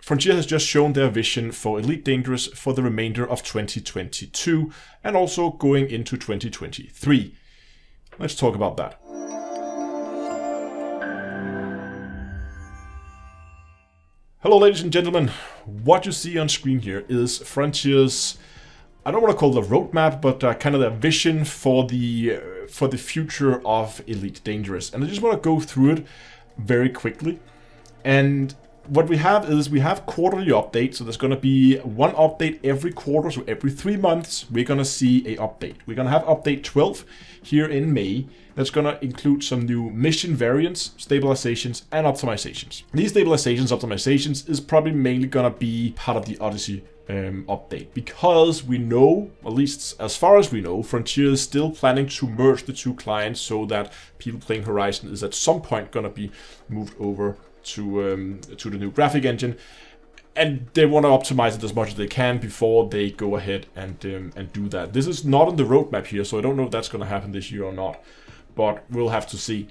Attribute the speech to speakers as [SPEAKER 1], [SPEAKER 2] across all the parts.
[SPEAKER 1] Frontier has just shown their vision for Elite Dangerous for the remainder of 2022 and also going into 2023. Let's talk about that. Hello ladies and gentlemen, what you see on screen here is Frontier's, I don't want to call it a roadmap, but kind of their vision for the future of Elite Dangerous. And I just want to go through it very quickly. And what we have is we have quarterly updates, so there's going to be one update every quarter, so every 3 months we're going to see a update. We're going to have update 12 here in May. That's going to include some new mission variants, stabilizations, and optimizations. These stabilizations, optimizations is probably mainly going to be part of the Odyssey update, because we know, at least as far as we know, Frontier is still planning to merge the two clients so that people playing Horizon is at some point going to be moved over to the new graphic engine, and they want to optimize it as much as they can before they go ahead and do that. This is not on the roadmap here, so I don't know if that's going to happen this year or not, but we'll have to see.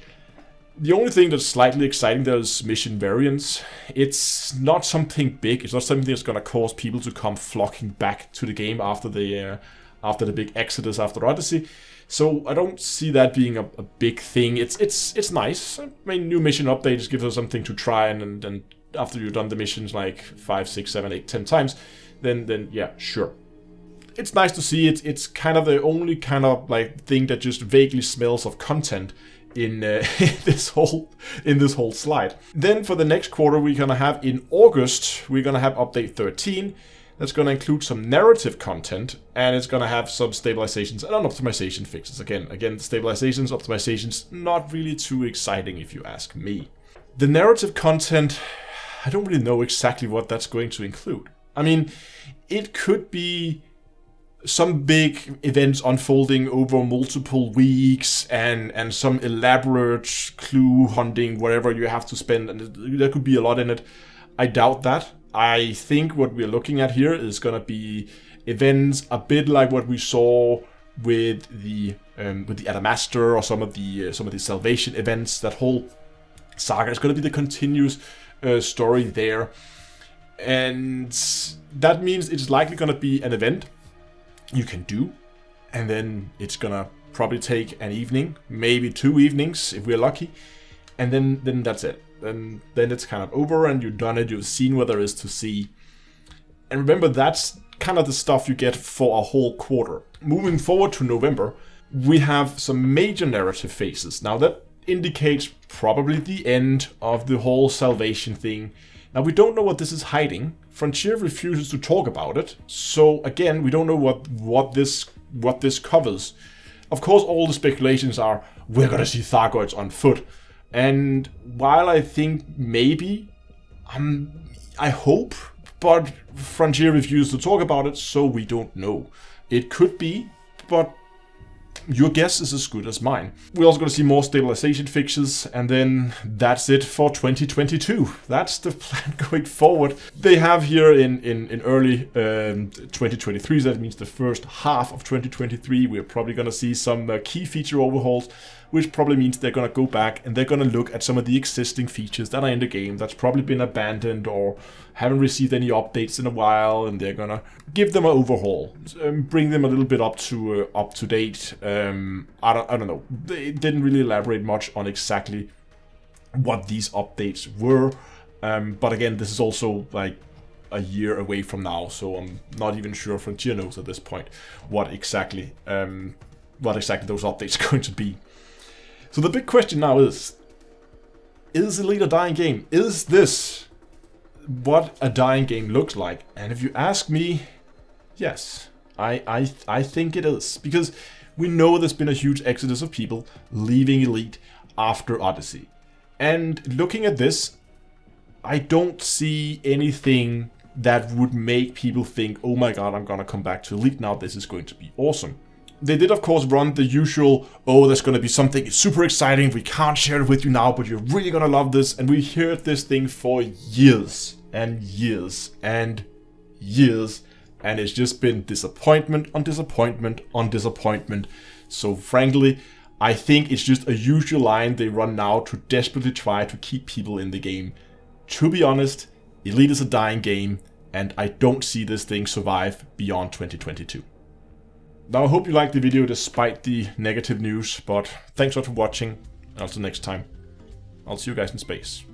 [SPEAKER 1] The only thing that's slightly exciting there is mission variants. It's not something big. It's not something that's going to cause people to come flocking back to the game after the big exodus after Odyssey. So I don't see that being a big thing. It's nice. I mean, new mission updates gives us something to try, and after you've done the missions like 5, 6, 7, 8, 10 times, then yeah, sure. It's nice to see it. It's kind of the only kind of like thing that just vaguely smells of content in this whole slide. Then for the next quarter, we're gonna have in August, we're gonna have update 13. That's going to include some narrative content, and it's going to have some stabilizations and optimization fixes. Again, stabilizations, optimizations, not really too exciting if you ask me. The narrative content, I don't really know exactly what that's going to include. I mean, it could be some big events unfolding over multiple weeks and some elaborate clue hunting, whatever you have to spend, and there could be a lot in it. I doubt that. I think what we're looking at here is going to be events a bit like what we saw with the Adamastor or some of the Salvation events. That whole saga is going to be the continuous story there, and that means it's likely going to be an event you can do, and then it's going to probably take an evening, maybe 2 evenings if we're lucky, and then that's it. Then it's kind of over and you've done it, you've seen what there is to see. And remember, that's kind of the stuff you get for a whole quarter. Moving forward to November, we have some major narrative phases. Now that indicates probably the end of the whole Salvation thing. Now we don't know what this is hiding. Frontier refuses to talk about it. So again, we don't know what this covers. Of course, all the speculations are, we're gonna see Thargoids on foot. And while I think maybe, I hope, but Frontier refused to talk about it, so we don't know. It could be, but your guess is as good as mine. We're also going to see more stabilization fixes, and then that's it for 2022. That's the plan going forward. They have here in early 2023, so that means the first half of 2023, we're probably going to see some key feature overhauls, which probably means they're going to go back and they're going to look at some of the existing features that are in the game that's probably been abandoned or haven't received any updates in a while, and they're going to give them an overhaul, bring them a little bit up to date. I don't know. They didn't really elaborate much on exactly what these updates were, but again, this is also like a year away from now, so I'm not even sure Frontier knows at this point what exactly those updates are going to be. So the big question now is Elite a dying game? Is this what a dying game looks like? And if you ask me, yes, I think it is. Because we know there's been a huge exodus of people leaving Elite after Odyssey. And looking at this, I don't see anything that would make people think, oh my god, I'm gonna come back to Elite now, this is going to be awesome. They did, of course, run the usual, oh, there's going to be something super exciting, we can't share it with you now, but you're really going to love this. And we heard this thing for years and years and years. And it's just been disappointment on disappointment on disappointment. So frankly, I think it's just a usual line they run now to desperately try to keep people in the game. To be honest, Elite is a dying game, and I don't see this thing survive beyond 2022. Now I hope you liked the video despite the negative news, but thanks a lot for watching, and until next time, I'll see you guys in space.